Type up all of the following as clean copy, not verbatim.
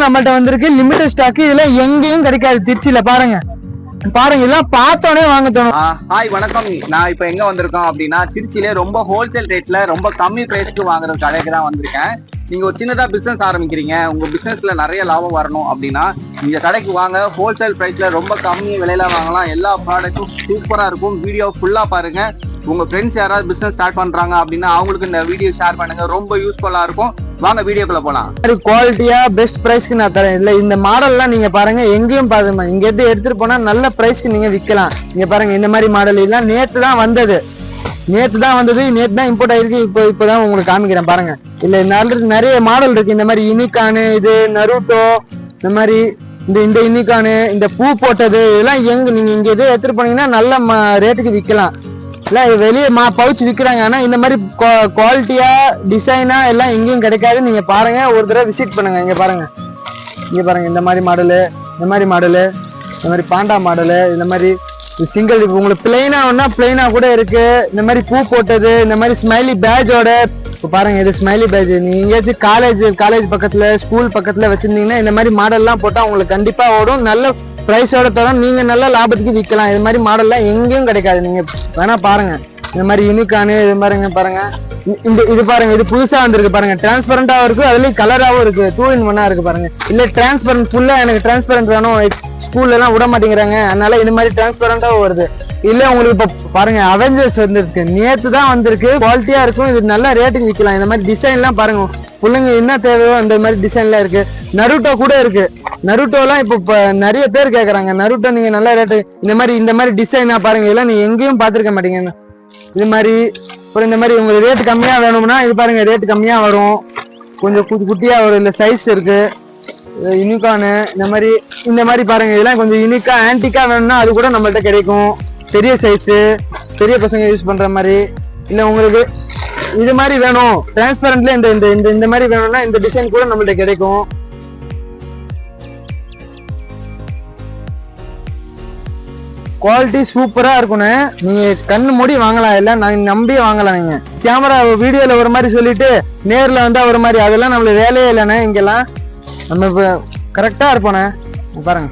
நம்மள்ட்ட வந்திருக்கு limited stock. இதெல்லாம் எங்கேயும் கிடைக்காது திருச்சியில. பாருங்க இதெல்லாம் பார்த்தோன்னே வாங்க தோணும். ஹாய் வணக்கம். நான் இப்போ எங்க வந்திருக்கோம் அப்படின்னா திருச்சியில ரொம்ப ஹோல்சேல் ரேட்ல ரொம்ப கம்மி பிரைஸ்க்கு வாங்குற கடைக்கு தான் வந்திருக்கேன். நீங்க ஒரு சின்னதா பிசினஸ் ஆரம்பிக்கிறீங்க, உங்க பிசினஸ்ல நிறைய லாபம் வரணும் அப்படின்னா இந்த கடைக்கு வாங்க. ஹோல்சேல் பிரைஸ்ல ரொம்ப கம்மி விலையில வாங்கலாம். எல்லா ப்ராடக்ட்டும் சூப்பரா இருக்கும். வீடியோ ஃபுல்லா பாருங்க. உங்க ஃப்ரெண்ட்ஸ் யாராவது பிசினஸ் ஸ்டார்ட் பண்றாங்க அப்படின்னா அவங்களுக்கு இந்த வீடியோ ஷேர் பண்ணுங்க. ரொம்ப யூஸ்ஃபுல்லா இருக்கும். வாங்க வீடியோக்குள்ள போலாம். குவாலிட்டியா பெஸ்ட் பிரைஸ்க்கு நான் தரேன். இல்ல இந்த மாடல்லாம் நீங்க பாருங்க எங்கேயும் பாருங்க, இங்க இருந்து எடுத்துட்டு போனா நல்ல பிரைஸ்க்கு நீங்க விற்கலாம். இங்க பாருங்க இந்த மாதிரி மாடல் எல்லாம் நேத்து தான் வந்தது, நேத்து தான் இம்போர்ட் ஆயிருக்கு. இப்போதான் உங்களுக்கு காமிக்கிறேன் பாருங்க. இல்ல நிறைய மாடல் இருக்கு. இந்த மாதிரி யூனிகானு, இது நருட்டோ, இந்த மாதிரி இந்த யூனிகானு, இந்த பூ போட்டது, இதெல்லாம் நீங்க இங்க எது எடுத்துட்டு போனீங்கன்னா நல்ல ரேட்டுக்கு விற்கலாம். இல்ல வெளியே பவுச் விற்கிறாங்க. ஆனா இந்த மாதிரி குவாலிட்டியா டிசைனா எல்லாம் எங்கேயும் கிடைக்காது. நீங்க பாருங்க, ஒரு தடவை விசிட் பண்ணுங்க. இங்க பாருங்க இந்த மாதிரி மாடலு, இந்த மாதிரி பாண்டா மாடலு, இந்த மாதிரி சிங்கிள் உங்களுக்கு பிளைனா ஒன்னா பிளைனா கூட இருக்கு. இந்த மாதிரி பூ போட்டது, இந்த மாதிரி ஸ்மைலி பேட்சோட. இப்போ பாருங்க இது ஸ்மைலி பேட்ச். நீங்க எங்கேயாச்சும் காலேஜ் பக்கத்துல, ஸ்கூல் பக்கத்துல வச்சிருந்தீங்கன்னா இந்த மாதிரி மாடல்லாம் போட்டா உங்களுக்கு கண்டிப்பா ஓடும். நல்ல பிரைஸோட தரும். நீங்க நல்ல லாபத்துக்கு விற்கலாம். இது மாதிரி மாடல்லாம் எங்கேயும் கிடைக்காது. நீங்க வேணா பாருங்க. இந்த மாதிரி யூனிகானு, இது பாருங்க இது பாருங்க, இது புதுசா வந்திருக்கு பாருங்க. டிரான்ஸ்பரண்டாவும் இருக்கு, அதுலயும் கலராவும் இருக்கு. 2 in 1 இருக்கு பாருங்க. இல்ல டிரான்ஸ்பரண்ட் ஃபுல்லா எனக்கு டிரான்ஸ்பரண்ட் வேணும், ஸ்கூல்ல எல்லாம் விட மாட்டேங்கிறாங்க, அதனால இந்த மாதிரி டிரான்ஸ்பரண்டாவும் வருது. இல்ல உங்களுக்கு இப்ப பாருங்க அவெஞ்சர்ஸ் வந்துருக்கு, நேத்து தான் வந்திருக்கு. குவாலிட்டியா இருக்கும். இது நல்ல ரேட்டுக்கு விற்கலாம். இந்த மாதிரி டிசைன் எல்லாம் பாருங்க, பிள்ளைங்க என்ன தேவையோ அந்த மாதிரி டிசைன் எல்லாம் இருக்கு. நருட்டோ கூட இருக்கு. நருட்டோ எல்லாம் இப்ப நிறைய பேர் கேக்குறாங்க. நருட்டோ நீங்க நல்ல ரேட்டு. இந்த மாதிரி டிசைனா பாருங்க, இதெல்லாம் நீங்க எங்கேயும் பாத்துருக்க மாட்டீங்க. இது மாதிரி அப்புறம் இந்த மாதிரி உங்களுக்கு ரேட்டு கம்மியா வேணும்னா இது பாருங்க, ரேட்டு கம்மியா வரும். கொஞ்சம் குட்டியா வரும். இல்ல சைஸ் இருக்கு. யூனிகானு இந்த மாதிரி பாருங்க, இதெல்லாம் கொஞ்சம் யூனிக்கா ஆன்டிக்கா வேணும்னா அது கூட நம்மள்ட்ட கிடைக்கும். பெரிய சைஸு, பெரிய பசங்க யூஸ் பண்ற மாதிரி. இல்ல உங்களுக்கு இது மாதிரி வேணும், டிரான்ஸ்பரண்ட்ல இந்த மாதிரி வேணும்னா இந்த டிசைன் கூட நம்மள்ட்ட கிடைக்கும். குவாலிட்டி சூப்பரா இருக்கும்னு நீங்க கண்ணு மூடி வாங்கலாம். இல்ல நான் நம்பியே வாங்கலாம். நீங்க கேமரா வீடியோல ஒரு மாதிரி சொல்லிட்டு நேர்ல வந்தா ஒரு மாதிரி, அதெல்லாம் நம்மளுக்கு வேலையே இல்லைண்ணே. இங்கெல்லாம் நம்ம இப்ப கரெக்டா இருப்போண்ணே. பாருங்க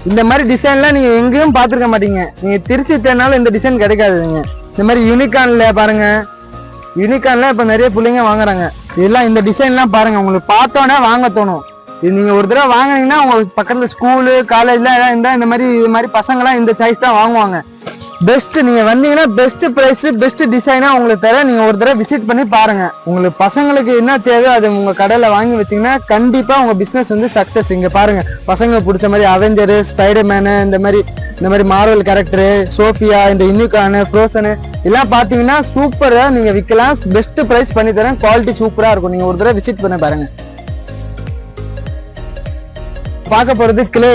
இந்த மாதிரி டிசைன்லாம் நீங்க எங்கேயும் பாத்துருக்க மாட்டீங்க. நீங்க திருச்சி தேனாலும் இந்த டிசைன் கிடைக்காதுங்க. இந்த மாதிரி யூனிகான்ல பாருங்க, யூனிகான்ல இப்ப நிறைய பிள்ளைங்க வாங்குறாங்க. இதெல்லாம் இந்த டிசைன்லாம் பாருங்க, உங்களுக்கு பார்த்தோன்னே வாங்க தோணும். இது நீங்க ஒரு தடவை வாங்கினீங்கன்னா உங்களுக்கு பக்கத்துல ஸ்கூலு காலேஜ்ல எல்லாம் இருந்தா இது மாதிரி பசங்களாம் இந்த சாய்ஸ் தான் வாங்குவாங்க. பெஸ்ட் நீங்க வந்தீங்கன்னா பெஸ்ட் பிரைஸ், பெஸ்ட் டிசைனா உங்களுக்கு தர. நீங்க ஒரு தடவை விசிட் பண்ணி பாருங்க. உங்களுக்கு பசங்களுக்கு என்ன தேவையோ அது உங்க கடையில வாங்கி வச்சீங்கன்னா கண்டிப்பா உங்க பிசினஸ் வந்து சக்சஸ். இங்க பாருங்க பசங்க பிடிச்ச மாதிரி அவெஞ்சரு, ஸ்பைடர்மேனு, இந்த மாதிரி மார்வல் கேரக்டரு, சோஃபியா, இந்த யூனிகானு, ஃப்ரோசனு எல்லாம் பாத்தீங்கன்னா சூப்பரா நீங்க விற்கலாம். பெஸ்ட் பிரைஸ் பண்ணி தரேன். குவாலிட்டி சூப்பரா இருக்கும். நீங்க ஒரு தடவை விசிட் பண்ணி பாருங்க. பார்க்க போறது கிளே.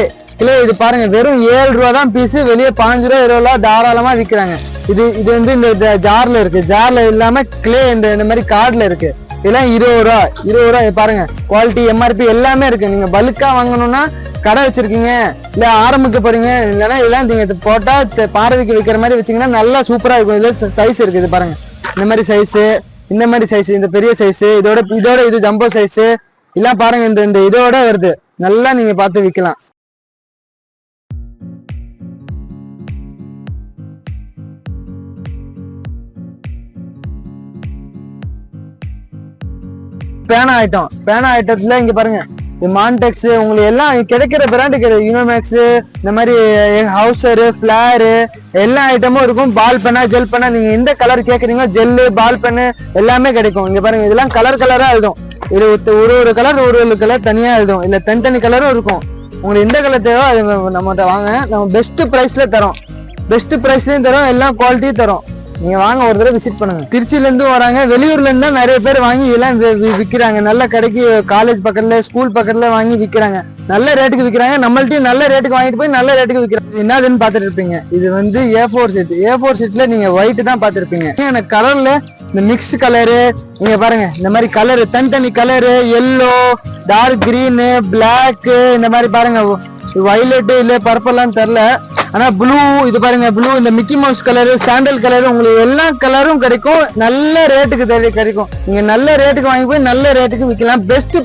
இது பாருங்க வெறும் 7 ரூபா தான் பீஸ். வெளியே 5 ரூபா 20 ரூபா தாராளமா விற்கிறாங்க. இது வந்து இந்த ஜார்ல இருக்கு. ஜார்ல இல்லாம கிளே இந்த மாதிரி கார்டுல இருக்கு. இதெல்லாம் 20 ரூபா. பாருங்க குவாலிட்டி, எம்ஆர்பி எல்லாமே இருக்கு. நீங்க பல்கா வாங்கணும்னா கடை வச்சிருக்கீங்க, இல்ல ஆரம்பிக்க போறீங்க, இல்லைன்னா இதெல்லாம் நீங்க போட்டா பார்வைக்கு வைக்கிற மாதிரி வச்சீங்கன்னா நல்லா சூப்பரா இருக்கும். இதுல சைஸ் இருக்கு. இது பாருங்க இந்த மாதிரி சைஸ், இந்த பெரிய சைஸ், இதோட இது ஜம்போ சைஸ் எல்லாம் பாருங்க. இந்த இதோட வருது. நல்லா நீங்க பார்த்து விற்கலாம். பேனா ஐட்டத்துல இங்க பாருங்க, மான்டெக்ஸ் உங்களுக்கு எல்லாம் கிடைக்கிற பிராண்டு கிடையாது. யூனோமேக்ஸ், இந்த மாதிரி ஹவுசரு, பிளாரு எல்லா ஐட்டமும் இருக்கும். பால் பென்னா, ஜெல் பென்னா, நீங்க எந்த கலர் கேக்குறீங்க ஜெல்லு, பால் பென்னு எல்லாமே கிடைக்கும். இங்க பாருங்க இதெல்லாம் கலரா எழுதும். இது ஒரு கலர் தனியா எழுதும். இல்ல தனி கலரும் இருக்கும். உங்களுக்கு எந்த கலர் தேவை அது நம்மகிட்ட வாங்க. நம்ம பெஸ்ட் பிரைஸ்ல தரோம். பெஸ்ட் பிரைஸ்லயும் தரோம், எல்லாம் குவாலிட்டியும் தரோம். நீங்க வாங்க, ஒரு தடவை விசிட் பண்ணுங்க. திருச்சியில இருந்து வராங்க, வெளியூர்ல இருந்து தான் நிறைய பேர் வாங்கி இதெல்லாம் விற்கிறாங்க. நல்ல கடைக்கு, காலேஜ் பக்கத்துல, ஸ்கூல் பக்கத்துல வாங்கி விற்கிறாங்க. நல்ல ரேட்டுக்கு விற்கிறாங்க. நம்மள்ட்டையும் நல்ல ரேட்டுக்கு வாங்கிட்டு போய் நல்ல ரேட்டுக்கு விற்கிறாங்க. என்னதுன்னு பாத்துட்டு இருப்பீங்க. இது வந்து A4 ஷீட். A4 ஷீட்ல நீங்க ஒயிட் தான் பாத்துருப்பீங்க. எனக்கு கலர்ல இந்த மிக்ஸ் கலரு, நீங்க பாருங்க இந்த மாதிரி கலரு, தனி colour, yellow, dark green, black, இந்த மாதிரி பாருங்க வயலட் இல்ல பர்பிள்லாம் தெரியல, ஆனா ப்ளூ, இது பாருங்க ப்ளூ, இந்த Mickey mouse colour, sandal colour, உங்களுக்கு எல்லா கலரும் கிடைக்கும். நல்ல ரேட்டுக்கு கிடைக்கும். நீங்க நல்ல ரேட்டுக்கு வாங்கி போய் நல்ல ரேட்டுக்கு விற்கலாம். பெஸ்ட்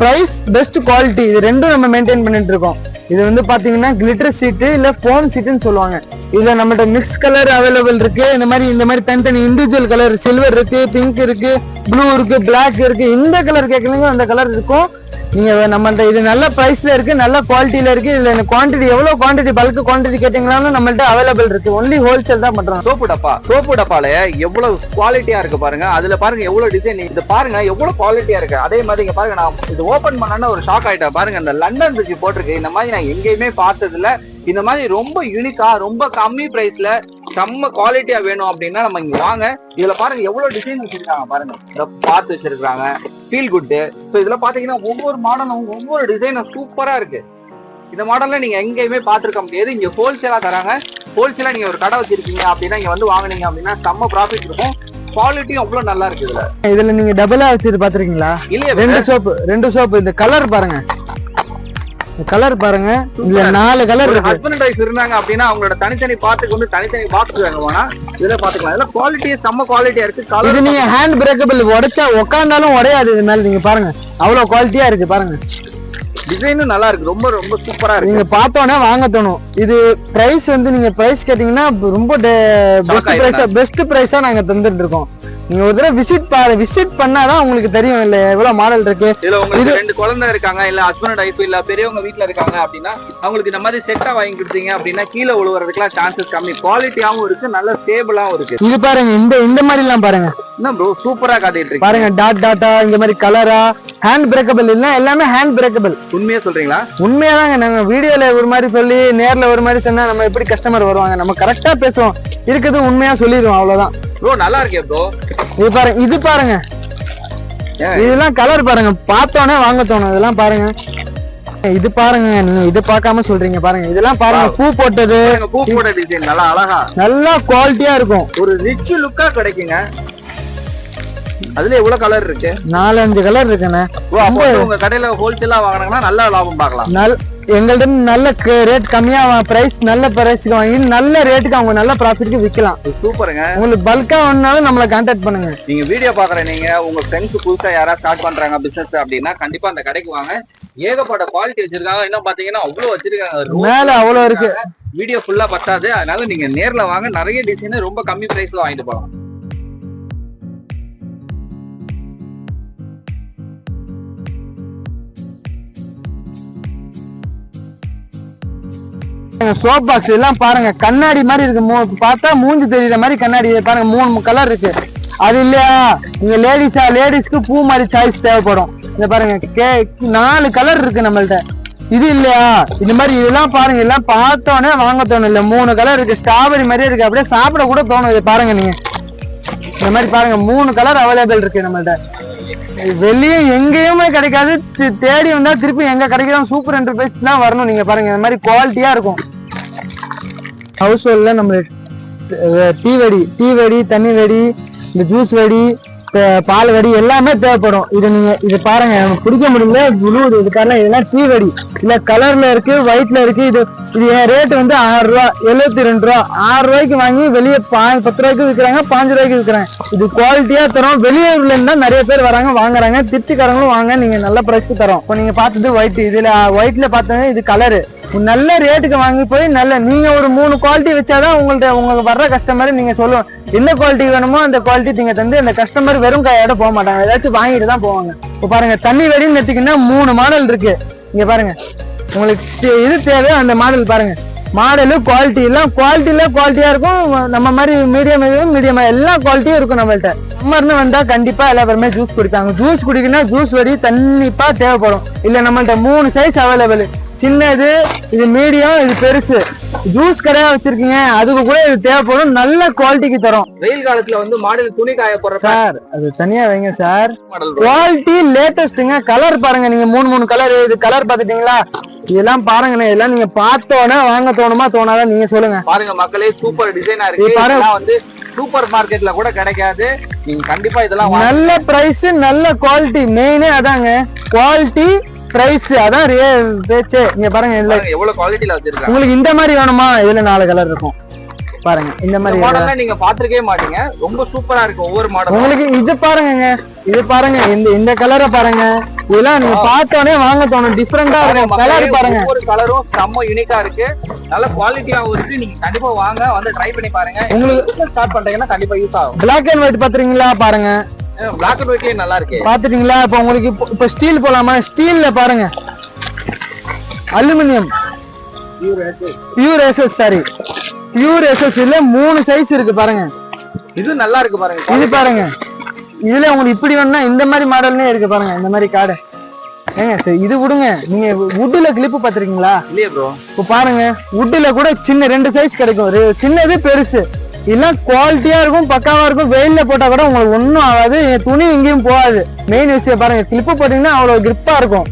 பிரைஸ் பெஸ்ட் குவாலிட்டி இது ரெண்டும் நம்ம மெயின்டைன் பண்ணிட்டு இருக்கோம். இது வந்து பாத்தீங்கன்னா கிளிட்டர் சீட்டு இல்ல ஃபோம் சீட்டுன்னு சொல்லுவாங்க. இதுல நம்மகிட்ட மிக்ஸ் கலர் அவைலபிள் இருக்கு. இந்த மாதிரி தனித்தனி இண்டிவிஜுவல் கலர் சில்வர் இருக்கு, பிங்க் இருக்கு, ப்ளூ இருக்கு, பிளாக் இருக்கு. இந்த கலர் கேட்கலீங்க அந்த கலர் இருக்கும். நீங்க நம்மள்ட்ட இது நல்ல பிரைஸ்ல இருக்கு, நல்ல குவாலிட்டியில இருக்கு. இதுல குவான்டிட்டி எவ்வளவு குவான்டிட்டி பல்க் குவான்டிட்டி கேட்டீங்களாலும் நம்மள்ட்ட அவைலபிள் இருக்கு. ஒன்லி ஹோல்சேல் தான் பண்றோம். சோப்பு டப்பால எவ்வளவு குவாலிட்டியா இருக்கு பாருங்க. அதுல பாருங்க எவ்வளவு டிசைன், இது பாருங்க எவ்வளவு குவாலிட்டியா இருக்கு. அதே மாதிரி இங்க பாருங்க, நான் இது ஓபன் பண்ணா ஒரு ஷாக் ஆயிட்டேன். பாருங்க இந்த லண்டன் பிரிட்ஜ் போட்டிருக்கு. இந்த மாதிரி நான் எங்கேயுமே பார்த்தது இல்ல. இந்த மாதிரி ரொம்ப யூனிக்கா ரொம்ப கம்மி பிரைஸ்ல செம்ம குவாலிட்டியா வேணும் அப்படின்னா நம்ம இங்க வாங்க. இதுல பாருங்க எவ்வளவு டிசைன் வச்சிருக்காங்க பாருங்க. இந்த பார்த்து வச்சிருக்காங்க, ஃபீல் குட். ஸோ இதுல பாத்தீங்கன்னா ஒவ்வொரு மாடலும் ஒவ்வொரு டிசைனும் சூப்பரா இருக்கு. இந்த மாடல்ல நீங்க எங்கேயுமே பாத்துருக்க முடியாது. இங்க ஹோல்சேலா தராங்க. ஹோல்சேலா நீங்க ஒரு கடை வச்சிருக்கீங்க அப்படின்னா இங்க வந்து வாங்குனீங்க அப்படின்னா செம்ம ப்ராஃபிட் இருக்கும். குவாலிட்டியும் அவ்வளவு நல்லா இருக்கு. இதுல நீங்க டபுளா வச்சிட்டு பாத்துருக்கீங்களா? இல்லையா, ரெண்டு சோப்பு. இந்த கலர் பாருங்க, கலர் பாருங்க. இதுல 4 கலர் இருக்கு. ஹஸ்பண்ட் அண்ட் வைஃப் இருந்தாங்க அப்படின்னா அவங்களோட தனித்தனி பார்ட்டுக்கு வந்து தனித்தனி பாக்ஸ் வாங்குவானா இதுல பாத்துக்கலாம். இதெல்லாம் குவாலிட்டியே செம்ம குவாலிட்டியா இருக்கு. இது நீங்க ஹேண்ட் பிரேக்கபிள், உடைச்சா உட்கார்ந்தாலும் உடையாது. இது மேல நீங்க பாருங்க அவ்வளவு குவாலிட்டியா இருக்கு. பாருங்க டிசைனும் நல்லா இருக்கு. ரொம்ப ரொம்ப சூப்பரா இருக்கு. நீங்க பார்த்தோன்னே வாங்க தோணும். இது பிரைஸ் வந்து நீங்க பிரைஸ் கேட்டீங்கன்னா ரொம்ப பெஸ்ட் பிரைஸா நாங்க தந்துட்டு இருக்கோம். நீங்க ஒரு தடவை விசிட் பண்ணாதான் உங்களுக்கு தெரியும் இல்ல எவ்வளவு மாடல் இருக்கு. இதுல உங்களுக்கு 2 குழந்தை இருக்காங்க, இல்ல ஹஸ்பண்ட் அண்ட் வைஃப், இல்ல பெரியவங்க வீட்டுல இருக்காங்க அப்படின்னா அவங்களுக்கு இந்த மாதிரி செட்டா வாங்கி கொடுத்தீங்க அப்படின்னா கீழே விழுவறதுக்குலாம் சான்சஸ் கம்மி. குவாலிட்டியாவும் இருக்கு, நல்ல ஸ்டேபிளாவும் இருக்கு. இது பாருங்க, இந்த மாதிரி எல்லாம் பாருங்க. என்ன ப்ரோ சூப்பரா காட்டிட்டு இருக்கு பாருங்க. டாட்டா இந்த மாதிரி கலரா, ஹேண்ட் பிரேக்கபிள் இல்ல, எல்லாமே ஹேண்ட் பிரேக்கபிள். உண்மையா சொல்றீங்களா? உண்மையாதாங்க. நாங்க வீடியோல ஒரு மாதிரி சொல்லி நேர்ல ஒரு மாதிரி சொன்னா நம்ம எப்படி கஸ்டமர் வருவாங்க? நம்ம கரெக்டா பேசுவோம், இருக்குது உண்மையா சொல்லிடுவோம், அவ்வளவுதான். ப்ரோ நல்லா இருக்கே ப்ரோ. இது பாருங்க, இதெல்லாம் கலர் பாருங்க, பார்த்தோன்னே வாங்க தோணும். இதெல்லாம் பாருங்க, இது பாருங்க. நீங்க இது பார்க்காம சொல்றீங்க பாருங்க. இதெல்லாம் பாருங்க, பூ போட்டது, பூ போட்ட டிசைன் நல்லா அழகா நல்லா குவாலிட்டியா இருக்கும். ஒரு ரிச் லுக்கா கிடைக்குங்க. அதுல எவ்வளவு கலர் இருக்கு? 4-5 கலர் இருக்குண்ணே. உங்க கடையில ஹோல்சேலா வாங்கினாங்கன்னா நல்ல லாபம் பார்க்கலாம். எங்கள்ட்ட நல்ல ரேட் கம்மியா பிரைஸ், நல்ல பிரைஸ்க்கு வாங்கி நல்ல ரேட்டுக்கு அவங்க நல்ல ப்ராஃபிட்க்கு விற்கலாம். சூப்பருங்க. உங்களுக்கு பல்கா வேணும்னாலும் நம்மளை கான்டாக்ட் பண்ணுங்க. நீங்க வீடியோ பாக்குற நீங்க உங்க ஃப்ரெண்ட்ஸ் புதுசா யாராவது ஸ்டார்ட் பண்றாங்க பிசினஸ் அப்படின்னா கண்டிப்பா அந்த கடைக்கு வாங்க. ஏகப்பட்ட குவாலிட்டி வச்சிருக்காங்க. என்ன பாத்தீங்கன்னா அவ்வளவு வச்சிருக்காங்க, மேல அவ்வளவு இருக்கு. வீடியோ ஃபுல்லா பத்தாது. அதனால நீங்க நேர்ல வாங்க, நிறைய டிசைன் ரொம்ப கம்மி பிரைஸ்ல வாங்கிட்டு போகலாம். சோப் பாக்ஸ் எல்லாம் பாருங்க, கண்ணாடி மாதிரி இருக்கு. பார்த்தா மூஞ்சி தெரியுற மாதிரி கண்ணாடி பாருங்க. 3 கலர் இருக்கு. அது இல்லையா, நீங்க லேடிஸ்க்கு பூ மாதிரி சாய்ஸ் தேவைப்படும். இந்த பாருங்க 4 கலர் இருக்கு நம்மள்ட்ட. இது இல்லையா, இந்த மாதிரி இதெல்லாம் பாருங்க. எல்லாம் பார்த்தோன்னே வாங்க தோணும். இல்ல 3 கலர் இருக்கு. ஸ்ட்ராபெரி மாதிரியே இருக்கு, அப்படியே சாப்பிட கூட தோணும். இது பாருங்க, நீங்க இந்த மாதிரி பாருங்க 3 கலர் அவைலபிள் இருக்கு நம்மள்ட்ட. வெளியே எங்கேயுமே கிடைக்காது. தேடி வந்தா திருப்பி எங்க கிடைக்கிறோம், சூப்பர் என்டர்பிரைஸ் தான் வரணும். நீங்க பாருங்க இந்த மாதிரி குவாலிட்டியா இருக்கும். ஹவுஸ் ஹோல்ட்ல நம்ம டீ வெடி, தண்ணி வெடி, இந்த ஜூஸ் வெடி, பால் வெடி எல்லாமே தேவைப்படும். இது பாருங்க, பிடிக்க முடியல புளூது. இது பாருங்க, இதெல்லாம் டீ வெடி. இல்ல கலர்ல இருக்கு, ஒயிட்ல இருக்கு. இது என் ரேட் வந்து 6 ரூபா, 72 ரூபா. 6 ரூபாய்க்கு வாங்கி வெளியே 10 ரூபாய்க்கு விற்கிறாங்க, 5 ரூபாய்க்கு விற்கிறாங்க. இது குவாலிட்டியா தரோம். வெளியூர்ல இருந்தா நிறைய பேர் வராங்க, வாங்குறாங்க. திருச்சிக்காரங்களும் வாங்க, நீங்க நல்ல பிரைஸ்க்கு தரோம். இப்போ நீங்க பார்த்தது ஒயிட். இதுல ஒயிட்ல பார்த்தோன்னா இது கலரு நல்ல ரேட்டுக்கு வாங்கி போய் நல்ல நீங்க ஒரு 3 குவாலிட்டி வச்சாதான் உங்களுக்கு வர்ற கஸ்டமர் நீங்க சொல்லுவோம் என்ன குவாலிட்டி வேணுமோ அந்த குவாலிட்டி நீங்க தந்து அந்த கஸ்டமர் வெறும் கையோட போக மாட்டாங்க, ஏதாச்சும் வாங்கிட்டு தான் போவாங்க. இப்போ பாருங்க, தண்ணி வெடின்னு எடுத்தீங்கன்னா 3 மாடல் இருக்கு. இங்க பாருங்க, உங்களுக்கு இது தேவையோ அந்த மாடல் பாருங்க. மாடலு குவாலிட்டி எல்லாம் குவாலிட்டியா இருக்கும். நம்ம மாதிரி மீடியம் எல்லா குவாலிட்டியும் இருக்கும் நம்மள்ட்ட. சம்மர்னு வந்தா கண்டிப்பா எல்லா பேருமே ஜூஸ் குடிப்பாங்க. ஜூஸ் குடிக்கணும்னா ஜூஸ் வெடி கண்டிப்பா தேவைப்படும். இல்ல நம்மள்ட்ட 3 சைஸ் அவைலபிள். சின்னது, இது மீடியம், இது பெருசு. ஜூஸ் கடையா வச்சிருக்கீங்க, அதுக்கு கூட இது தேவைப்படும். நல்ல குவாலிட்டிக்கு தரும். வெயில் காலத்துல வந்து மாடல் துணி காய போடுற சார், அது தனியா வைங்க சார். குவாலிட்டி லேட்டஸ்ட்டுங்க. கலர் பாருங்க, நீங்க 3 கலர். இது கலர் பாத்துட்டீங்களா? இதெல்லாம் பாருங்க, இதெல்லாம் நீங்க பார்த்தோன்னே வாங்க தோணுமா தோணாதான் நீங்க சொல்லுங்க. பாருங்க மக்களே, சூப்பர் டிசைனா இருக்கு. வந்து சூப்பர் மார்க்கெட்ல கூட கிடைக்காது. நீங்க கண்டிப்பா இதெல்லாம் நல்ல பிரைஸ், நல்ல குவாலிட்டி. மெயினே அதாங்க, குவாலிட்டி பிரைஸ் அதான் பேச்சு. இங்க பாருங்க, எவ்வளவு குவாலிட்டில வச்சிருக்காங்க. உங்களுக்கு இந்த மாதிரி வேணுமா? இதுல 4 கலர் இருக்கும். பாருங்க இந்த மாதிரி மாடல்லாம் நீங்க பாத்துருக்கவே மாட்டீங்க, ரொம்ப சூப்பரா இருக்கு ஒவ்வொரு மாடலும். உங்களுக்கு இது பாருங்க, இது பாருங்க, இந்த கலரை பாருங்க, இதெல்லாம் நீங்க பார்த்தோன்னே வாங்க தோணும். டிஃபரெண்டா இருக்கும் கலர் பாருங்க, ஒவ்வொரு கலரும் செம்ம யூனிக்கா இருக்கு, நல்ல குவாலிட்டியாவும் இருக்கு. நீங்க கண்டிப்பா வாங்க, வந்து ட்ரை பண்ணி பாருங்க. உங்களுக்கு ஸ்டார்ட் பண்றீங்கன்னா கண்டிப்பா யூஸ் ஆகும். பிளாக் அண்ட் ஒயிட் பாத்துறீங்களா? பாருங்க பிளாக் அண்ட் ஒயிட்லயே நல்லா இருக்கு. பாத்துட்டீங்களா? இப்ப உங்களுக்கு இப்ப ஸ்டீல் போலாமா? ஸ்டீல்ல பாருங்க, aluminium pure SS, sorry pure SS இல்ல 3 சைஸ் இருக்கு பாருங்க. இது நல்லா இருக்கு பாருங்க, இது பாருங்க. இதுல உங்களுக்கு இப்படி வேணும்னா இந்த மாதிரி மாடல்லே இருக்கு பாருங்க, இந்த மாதிரி கார்டு. ஏங்க சரி இது விடுங்க, நீங்க வுட்ல கிளிப்பு பாத்துருக்கீங்களா? இல்லையே ப்ரோ. இப்ப பாருங்க வுட்ல கூட சின்ன 2 சைஸ் கிடைக்கும், சின்னது பெருசு. இதெல்லாம் குவாலிட்டியா இருக்கும், பக்காவா இருக்கும். வெயில்ல போட்டா கூட உங்களுக்கு ஒன்னும் ஆகாது, துணி எங்கேயும் போகாது. மெயின் விஷயம் பாருங்க, கிளிப்பு போட்டீங்கன்னா அவ்வளவு கிரிப்பா இருக்கும்.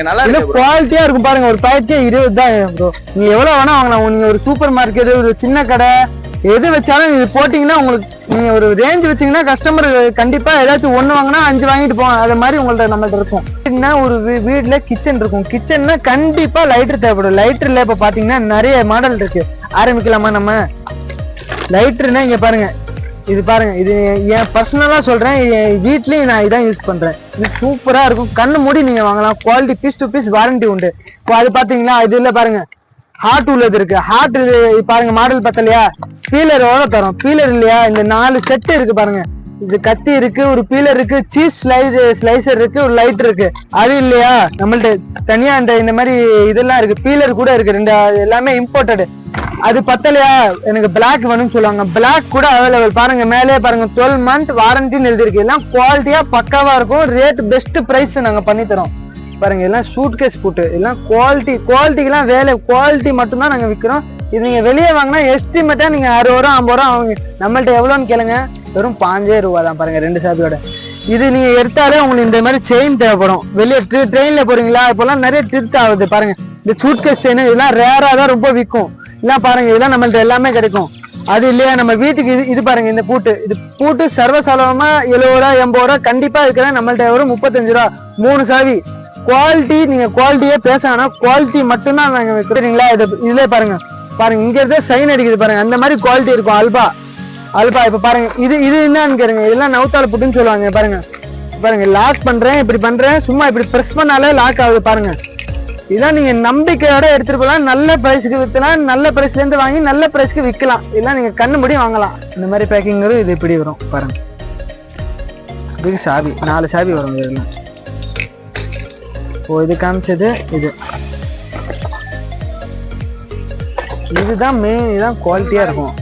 நல்லா குவாலிட்டியா இருக்கும் பாருங்க. ஒரு பேக்கே 20 தான் ப்ரோ. நீங்க எவ்வளவு வேணா வாங்கலாம். நீங்க ஒரு சூப்பர் மார்க்கெட், ஒரு சின்ன கடை, எது வச்சாலும் இது போட்டீங்கன்னா உங்களுக்கு, நீங்க ஒரு ரேஞ்ச் வச்சீங்கன்னா கஸ்டமர் கண்டிப்பா ஏதாச்சும் ஒண்ணு வாங்கினா 5 வாங்கிட்டு போவாங்க. அது மாதிரி உங்கள்ட்ட நம்மள்ட்ட இருக்கும். ஒரு வீட்டுல கிச்சன் இருக்கும், கிச்சன்னா கண்டிப்பா லைட்டர் தேவைப்படும். லைட்டர்ல இப்ப பாத்தீங்கன்னா நிறைய மாடல் இருக்கு. ஆரம்பிக்கலாமா நம்ம? லைட்டர்னா இங்க பாருங்க, இது பாருங்க, இது என் பர்சனலா சொல்றேன், என் வீட்லயும் நான் இதான் யூஸ் பண்றேன். இது சூப்பரா இருக்கும், கண்ணு மூடி நீங்க வாங்கலாம். Quality piece to piece warranty உண்டு. இப்போ அது பாத்தீங்களா, இது இல்ல பாருங்க, ஹார்ட் உள்ளது இருக்கு. ஹார்ட் பாருங்க, மாடல் பத்தலையா? பீலரோட தரும். பீலர் இல்லையா? இந்த 4 செட் இருக்கு பாருங்க. இது கத்தி இருக்கு, ஒரு பீலர் இருக்கு, சீஸ் ஸ்லைசர் இருக்கு, ஒரு லைட் இருக்கு. அது இல்லையா நம்மள்ட்ட தனியா இந்த மாதிரி இதெல்லாம் இருக்கு. பீலர் கூட இருக்கு, 2 எல்லாமே இம்போர்ட்டடு. அது பத்தலையா? எனக்கு பிளாக் வேணும்னு சொல்லுவாங்க, பிளாக் கூட அவைலபிள். பாருங்க மேலே பாருங்க, 12 month வாரண்டின்னு எழுதிருக்கு. எல்லாம் குவாலிட்டியா பக்காவா இருக்கும். ரேட் பெஸ்ட் பிரைஸ் நாங்க பண்ணி தரோம் பாருங்க. எல்லாம் சூட் கேஸ் போட்டு, எல்லாம் குவாலிட்டிக்கெல்லாம் வேலை, குவாலிட்டி மட்டும் தான் நாங்க விற்கிறோம். இது நீங்க வெளியே வாங்கினா எஸ்டிமேட்டா நீங்க 60 ரூபா 50 ரூபா அவங்க. நம்மள்ட்ட எவ்வளோன்னு கேளுங்க, வெறும் 5 ரூபா தான் பாருங்க 2 சாபியோட. இது நீங்க எடுத்தாலே உங்களுக்கு இந்த மாதிரி செயின் தேவைப்படும். வெளியே ட்ரெயின்ல போறீங்களா, இப்பெல்லாம் நிறைய திருட்டு ஆகுது பாருங்க. இந்த சூட் கேஸ் செயின் இதெல்லாம் ரேரா தான் ரொம்ப விற்கும். இதெல்லாம் பாருங்க, இதெல்லாம் நம்மள்ட்ட எல்லாமே கிடைக்கும். அது இல்லையா நம்ம வீட்டுக்கு இது பாருங்க, இந்த பூட்டு சர்வசாதாரணமா 70 ரூபா 80 ரூபா கண்டிப்பா இருக்கிற நம்மள்ட்ட வரும் 35 ரூபா 3 சாவி. குவாலிட்டி நீங்க குவாலிட்டியே பேசானா குவாலிட்டி மட்டும்தான் நாங்க வைக்கிறீங்களா. இதுல பாருங்க இங்க இருந்தே சைன் அடிக்குது பாருங்க, அந்த மாதிரி குவாலிட்டி இருக்கும். அல்பா இப்ப பாருங்க, இது என்னன்னு கேளுங்க. இதெல்லாம் நவுத்தால புட்டுன்னு சொல்லுவாங்க. பாருங்க லாக் பண்றேன், இப்படி பண்றேன், சும்மா இப்படி பிரஸ் பண்ணாலே லாக் ஆகுது பாருங்க. இதான் நீங்க நம்பிக்கையோட எடுத்துட்டு போகலாம், நல்ல பிரைஸ்க்கு விற்கலாம், நல்ல பிரைஸ்ல இருந்து வாங்கி நல்ல பிரைஸ்க்கு விற்கலாம். இதெல்லாம் நீங்க கண்ணு முடி வாங்கலாம். இந்த மாதிரி பேக்கிங் வரும். இது இப்படி வரும் பாருங்க, இதுக்கு சாவி 4 சாவி வரும். இதெல்லாம் இது காமிச்சது, இதுதான் மெயின், இதுதான் குவாலிட்டியா இருக்கும்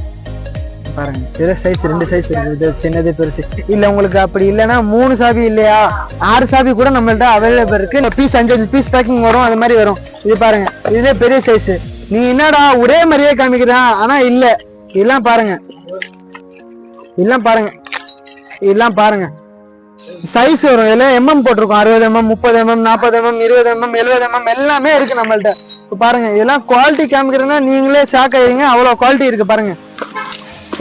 பாருங்க. இதுல சைஸ் 2 சைஸ் இருக்கு, இது சின்னது பெருசு. இல்ல உங்களுக்கு அப்படி இல்லைன்னா 3 சாவி இல்லையா 6 சாவி கூட நம்மள்ட்ட அவைலபிள் இருக்கு. பீஸ் 5 பீஸ் பேக்கிங் வரும், அது மாதிரி வரும். இது பாருங்க, இதுல பெரிய சைஸ். நீ என்னடா ஒரே மாதிரியே காமிக்கிறான், ஆனா இல்ல. இதெல்லாம் பாருங்க சைஸ் வரும். இதுல எம்எம் போட்டிருக்கோம், 60 mm 30 mm 40 mm 20 mm 70 mm எல்லாமே இருக்கு நம்மள்ட்ட. இப்ப பாருங்க, இதெல்லாம் குவாலிட்டி காமிக்கிறேன்னா நீங்களே ஷாக் ஆயிடுவீங்க, அவ்வளவு குவாலிட்டி இருக்கு பாருங்க.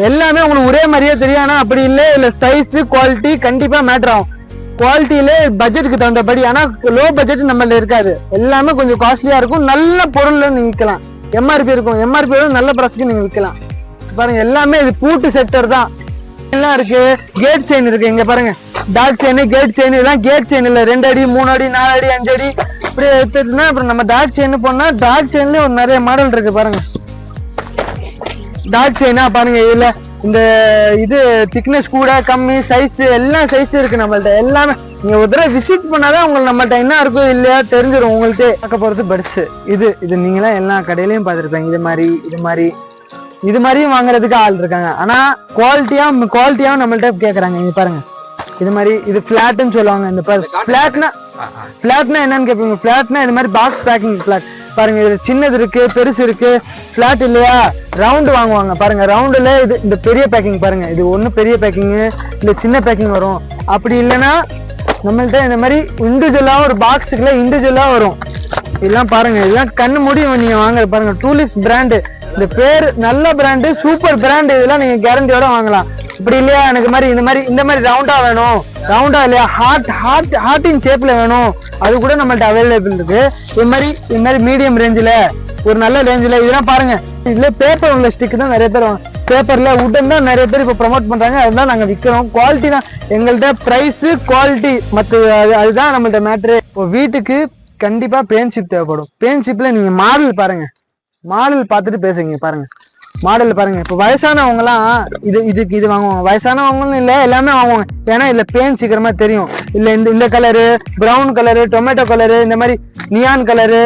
எல்லாமே உங்களுக்கு ஒரே மாதிரியே தெரியும், ஆனா அப்படி இல்லை. இல்ல சைஸ் குவாலிட்டி கண்டிப்பா மேட்டர் ஆகும். குவாலிட்டியில பட்ஜெட்டுக்கு தகுந்தபடி, ஆனா லோ பட்ஜெட் நம்மள்ட்ட இருக்காது. எல்லாமே கொஞ்சம் காஸ்ட்லியா இருக்கும். நல்ல பொருள் நீங்க விற்கலாம். எம்ஆர்பி இருக்கும், எம்ஆர்பி நல்ல ப்ரைஸ்க்கு நீங்க விற்கலாம். பாருங்க எல்லாமே இது பூட்டு செக்டர் தான். எல்லாம் இருக்கு. கேட் செயின் இருக்கு, இங்க பாருங்க, டாக் செயின், கேட் செயின். இதெல்லாம் கேட் செயின் இல்ல, 2 அடி 3 அடி 4 அடி 5 அடி இப்படி எடுத்துட்டுனா அப்புறம் நம்ம டாக் செயின் போனா டாக் செயின்ல ஒரு நிறைய மாடல் இருக்கு பாருங்க. டாக் செயினா பாருங்க, இதுல இந்த இது திக்னஸ் கூட கம்மி, சைஸ் எல்லாம் சைஸ் இருக்கு நம்மள்ட்ட. எல்லாமே நீங்க ஒரு தடவை விசிட் பண்ணாதான் உங்களுக்கு நம்மள்ட்ட என்ன இருக்கோ இல்லையா தெரிஞ்சிடும். உங்கள்கிட்ட பார்க்க போறது பட்ஸ். இது நீங்களாம் எல்லா கடையிலயும் பார்த்துருப்பீங்க. இது மாதிரியும் வாங்குறதுக்கு ஆள் இருக்காங்க. ஆனா குவாலிட்டியாவும் நம்மள்ட்ட கேக்குறாங்க. இங்க பாருங்க, இது மாதிரி இது பிளாட்னு சொல்லுவாங்க. இந்த பிளாட்னா என்னன்னு கேட்பீங்க. பிளாட்னா இது மாதிரி பாக்ஸ் பேக்கிங் பிளாட். பாருங்க, இது சின்னது இருக்கு, பெருசு இருக்கு. பிளாட் இல்லையா ரவுண்டு வாங்குவாங்க பாருங்க. ரவுண்டுல இது இந்த பெரிய பேக்கிங் பாருங்க, இது ஒண்ணு பெரிய பேக்கிங், இந்த சின்ன பேக்கிங் வரும். அப்படி இல்லைன்னா நம்மள்ட்ட இந்த மாதிரி இண்டிவிஜுவலா ஒரு பாக்ஸுக்குள்ள இண்டிவிஜுவலா வரும். இதெல்லாம் பாருங்க, இதெல்லாம் கண்ணு மூடி நீங்க வாங்குற பாருங்க. டூலிப்ஸ் பிராண்டு, இந்த பேர் நல்ல பிராண்டு, சூப்பர் பிராண்டு. இதெல்லாம் நீங்க கேரண்டியோட வாங்கலாம். இப்படி இல்லையா எனக்கு மாதிரி இந்த மாதிரி ரவுண்டா வேணும், ரவுண்டா இல்லையா ஹார்ட்டின் ஷேப்ல வேணும், அது கூட நம்மள்ட்ட அவைலபிள் இருக்கு. இது மாதிரி மீடியம் ரேஞ்சில் ஒரு நல்ல ரேஞ்சில். இதெல்லாம் பாருங்க, இதுல பேப்பர் உள்ள ஸ்டிக் தான் நிறைய பேர் பேப்பர்ல உடன் தான் நிறைய பேர் இப்போ ப்ரமோட் பண்றாங்க. அதுதான் நாங்க விற்கிறோம். குவாலிட்டி தான் எங்கள்கிட்ட, பிரைஸ் குவாலிட்டி மற்ற அதுதான் நம்மள்ட்ட மேட்ரு. இப்போ வீட்டுக்கு கண்டிப்பா பெயிண்ட் தேவைப்படும். பெயிண்ட் ஷிப்ல நீங்க மாடல் பாருங்க, மாடல் பார்த்துட்டு பேசுங்க. பாருங்க மாடல் பாருங்க. இப்போ வயசானவங்க எல்லாம் இது வாங்குவாங்க. வயசானவங்கன்னு இல்லை, எல்லாமே வாங்குவாங்க. ஏன்னா இதுல பெயிண்ட் சீக்கிரமா தெரியும். இல்ல இந்த colour, brown colour, tomato colour, இந்த மாதிரி நியான் கலரு,